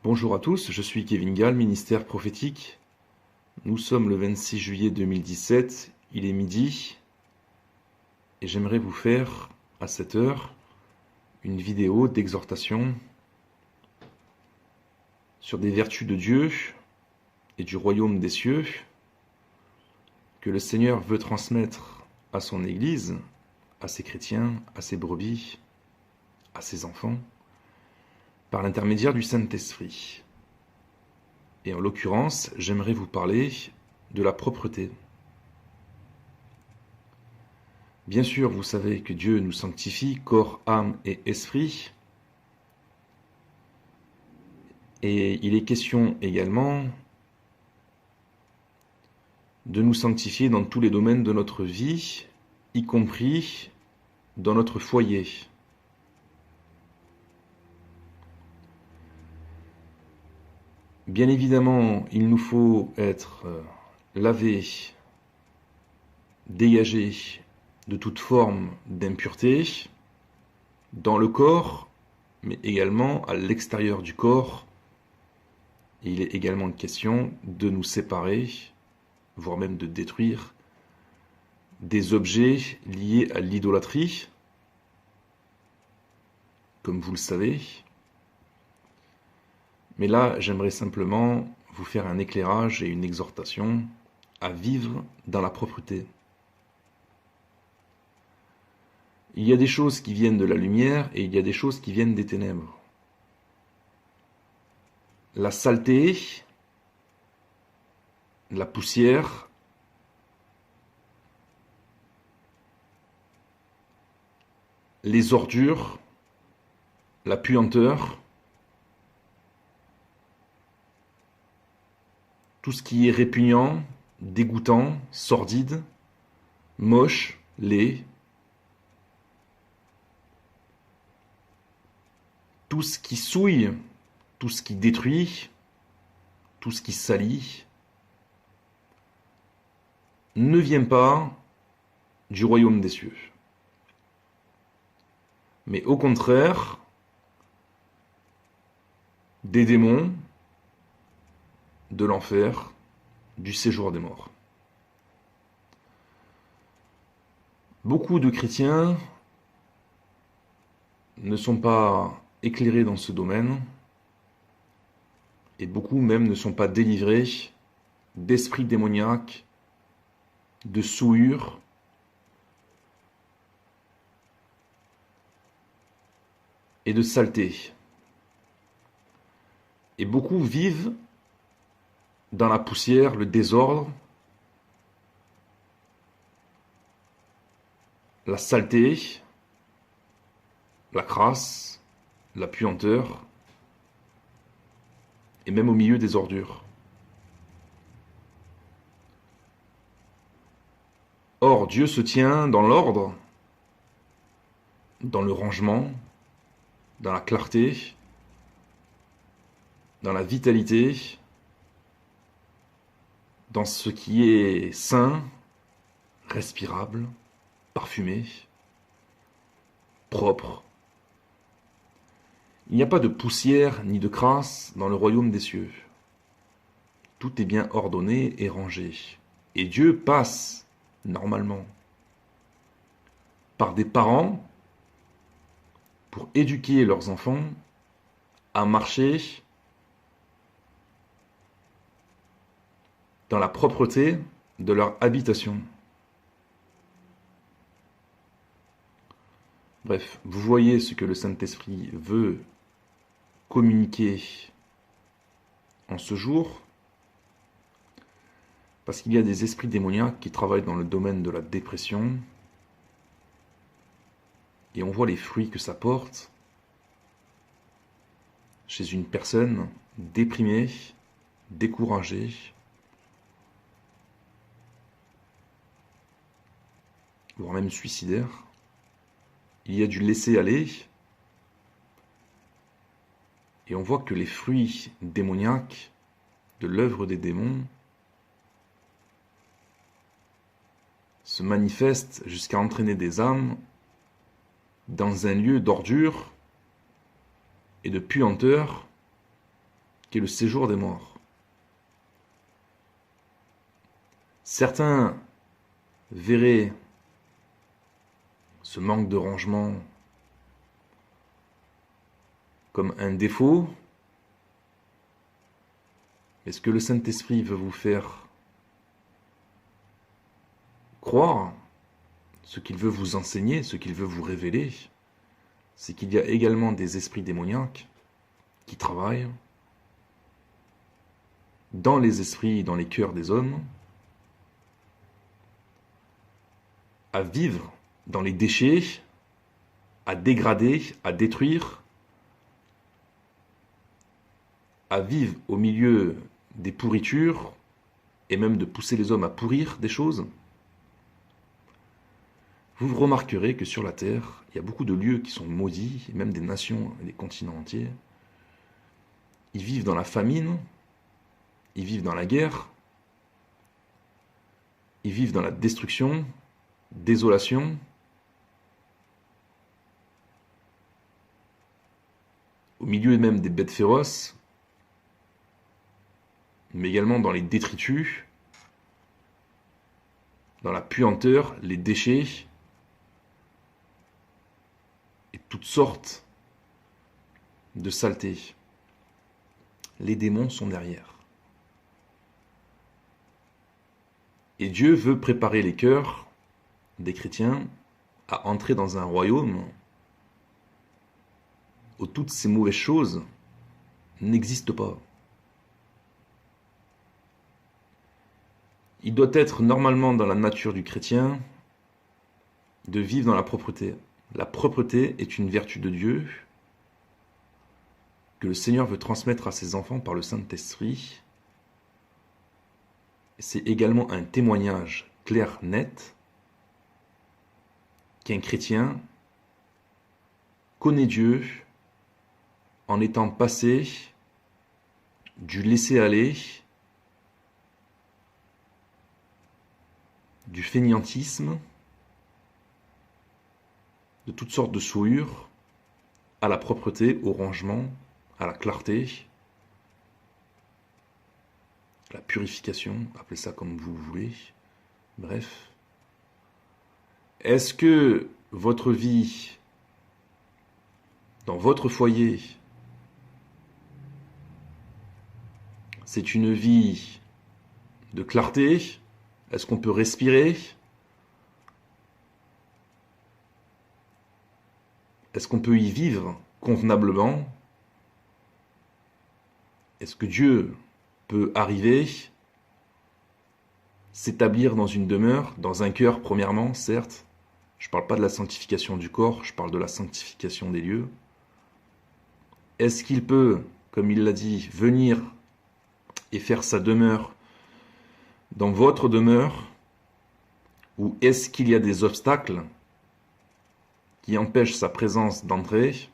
Bonjour à tous, je suis Kevin Gall, ministère prophétique. Nous sommes le 26 juillet 2017, il est midi, et j'aimerais vous faire, à cette heure, une vidéo d'exhortation sur des vertus de Dieu et du royaume des cieux que le Seigneur veut transmettre à son Église, à ses chrétiens, à ses brebis, à ses enfants, par l'intermédiaire du Saint-Esprit. Et en l'occurrence, j'aimerais vous parler de la propreté. Bien sûr, vous savez que Dieu nous sanctifie, corps, âme et esprit. Et il est question également de nous sanctifier dans tous les domaines de notre vie, y compris dans notre foyer. Bien évidemment, il nous faut être lavé, dégagé de toute forme d'impureté dans le corps, mais également à l'extérieur du corps. Et il est également question de nous séparer, voire même de détruire des objets liés à l'idolâtrie, comme vous le savez. Mais là, j'aimerais simplement vous faire un éclairage et une exhortation à vivre dans la propreté. Il y a des choses qui viennent de la lumière et il y a des choses qui viennent des ténèbres. La saleté, la poussière, les ordures, la puanteur, tout ce qui est répugnant, dégoûtant, sordide, moche, laid, tout ce qui souille, tout ce qui détruit, tout ce qui salit, ne vient pas du royaume des cieux. Mais au contraire, des démons, de l'enfer, du séjour des morts. Beaucoup de chrétiens ne sont pas éclairés dans ce domaine, et beaucoup même ne sont pas délivrés d'esprits démoniaques, de souillure, et de saleté. Et beaucoup vivent dans la poussière, le désordre, la saleté, la crasse, la puanteur, et même au milieu des ordures. Or, Dieu se tient dans l'ordre, dans le rangement, dans la clarté, dans la vitalité, dans ce qui est sain, respirable, parfumé, propre. Il n'y a pas de poussière ni de crasse dans le royaume des cieux. Tout est bien ordonné et rangé. Et Dieu passe, normalement, par des parents pour éduquer leurs enfants à marcher dans la propreté de leur habitation. Bref, vous voyez ce que le Saint-Esprit veut communiquer en ce jour, parce qu'il y a des esprits démoniaques qui travaillent dans le domaine de la dépression, et on voit les fruits que ça porte chez une personne déprimée, découragée, voire même suicidaire. Il y a du laisser-aller, et on voit que les fruits démoniaques de l'œuvre des démons se manifestent jusqu'à entraîner des âmes dans un lieu d'ordure et de puanteur qui est le séjour des morts. Certains verraient ce manque de rangement comme un défaut. Mais ce que le Saint-Esprit veut vous faire croire, ce qu'il veut vous enseigner, ce qu'il veut vous révéler, c'est qu'il y a également des esprits démoniaques qui travaillent dans les esprits, dans les cœurs des hommes, à vivre dans les déchets, à dégrader, à détruire, à vivre au milieu des pourritures, et même de pousser les hommes à pourrir des choses. Vous remarquerez que sur la terre, il y a beaucoup de lieux qui sont maudits, et même des nations et des continents entiers. Ils vivent dans la famine, ils vivent dans la guerre, ils vivent dans la destruction, désolation. Au milieu même des bêtes féroces, mais également dans les détritus, dans la puanteur, les déchets, et toutes sortes de saletés. Les démons sont derrière. Et Dieu veut préparer les cœurs des chrétiens à entrer dans un royaume où toutes ces mauvaises choses n'existent pas. Il doit être normalement dans la nature du chrétien de vivre dans la propreté. La propreté est une vertu de Dieu que le Seigneur veut transmettre à ses enfants par le Saint-Esprit. C'est également un témoignage clair, net, qu'un chrétien connaît Dieu en étant passé du laisser-aller, du fainéantisme, de toutes sortes de souillures, à la propreté, au rangement, à la clarté, la purification, appelez ça comme vous voulez, bref. Est-ce que votre vie, dans votre foyer, c'est une vie de clarté? Est-ce qu'on peut respirer? Est-ce qu'on peut y vivre convenablement? Est-ce que Dieu peut arriver, s'établir dans une demeure, dans un cœur premièrement, certes. Je ne parle pas de la sanctification du corps, je parle de la sanctification des lieux. Est-ce qu'il peut, comme il l'a dit, venir et faire sa demeure dans votre demeure? Ou est-ce qu'il y a des obstacles qui empêchent sa présence d'entrer,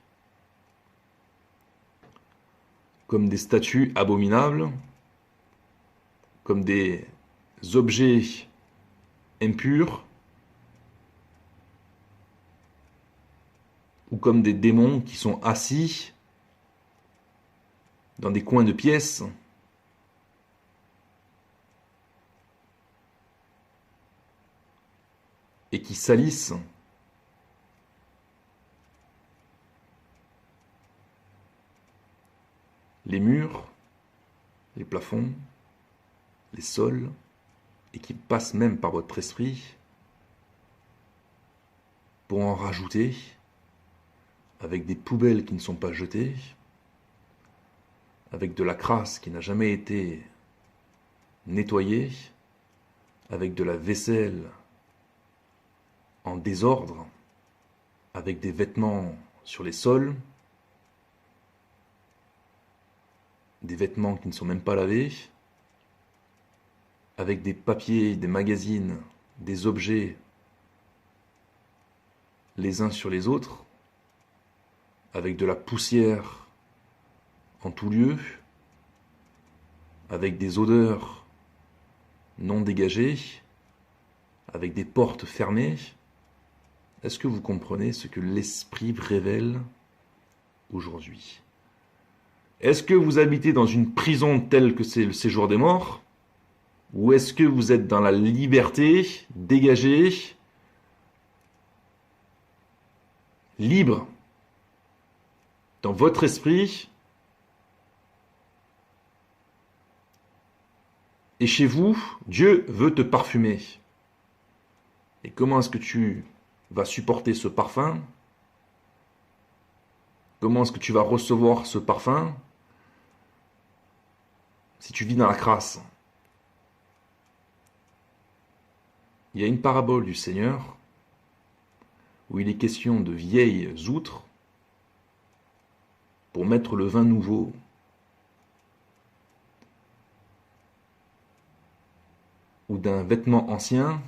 comme des statues abominables, comme des objets impurs, ou comme des démons qui sont assis dans des coins de pièces, et qui salissent les murs, les plafonds, les sols, et qui passent même par votre esprit pour en rajouter, avec des poubelles qui ne sont pas jetées, avec de la crasse qui n'a jamais été nettoyée, avec de la vaisselle en désordre, avec des vêtements sur les sols, des vêtements qui ne sont même pas lavés, avec des papiers, des magazines, des objets les uns sur les autres, avec de la poussière en tout lieu, avec des odeurs non dégagées, avec des portes fermées. Est-ce que vous comprenez ce que l'Esprit révèle aujourd'hui? Est-ce que vous habitez dans une prison telle que c'est le séjour des morts? Ou est-ce que vous êtes dans la liberté, dégagé, libre, dans votre esprit, et chez vous, Dieu veut te parfumer. Et comment est-ce que tu vas supporter ce parfum? Comment est-ce que tu vas recevoir ce parfum si tu vis dans la crasse? Il y a une parabole du Seigneur où il est question de vieilles outres pour mettre le vin nouveau. Ou d'un vêtement ancien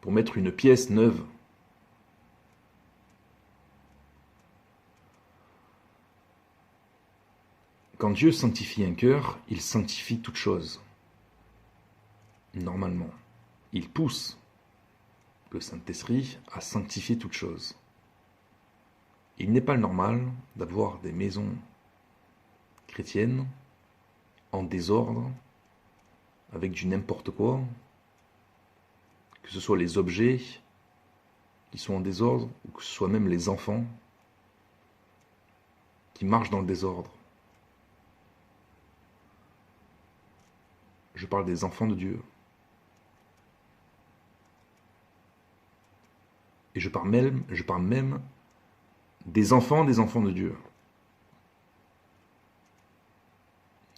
pour mettre une pièce neuve. Quand Dieu sanctifie un cœur, il sanctifie toute chose. Normalement, il pousse le Saint-Esprit à sanctifier toute chose. Il n'est pas normal d'avoir des maisons chrétiennes en désordre, avec du n'importe quoi, que ce soit les objets qui sont en désordre, ou que ce soit même les enfants qui marchent dans le désordre. Je parle des enfants de Dieu. Et je parle même des enfants de Dieu.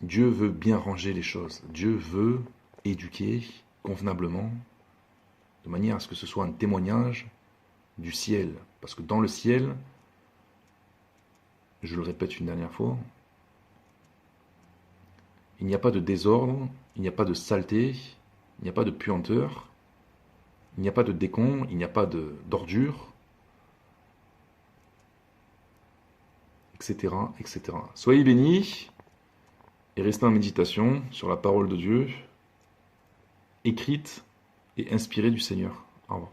Dieu veut bien ranger les choses. Dieu veut éduquer convenablement, de manière à ce que ce soit un témoignage du ciel. Parce que dans le ciel, je le répète une dernière fois, il n'y a pas de désordre, il n'y a pas de saleté, il n'y a pas de puanteur, il n'y a pas de décon, il n'y a pas d'ordure, etc., etc. Soyez bénis et restez en méditation sur la parole de Dieu, écrite et inspirée du Seigneur. Au revoir.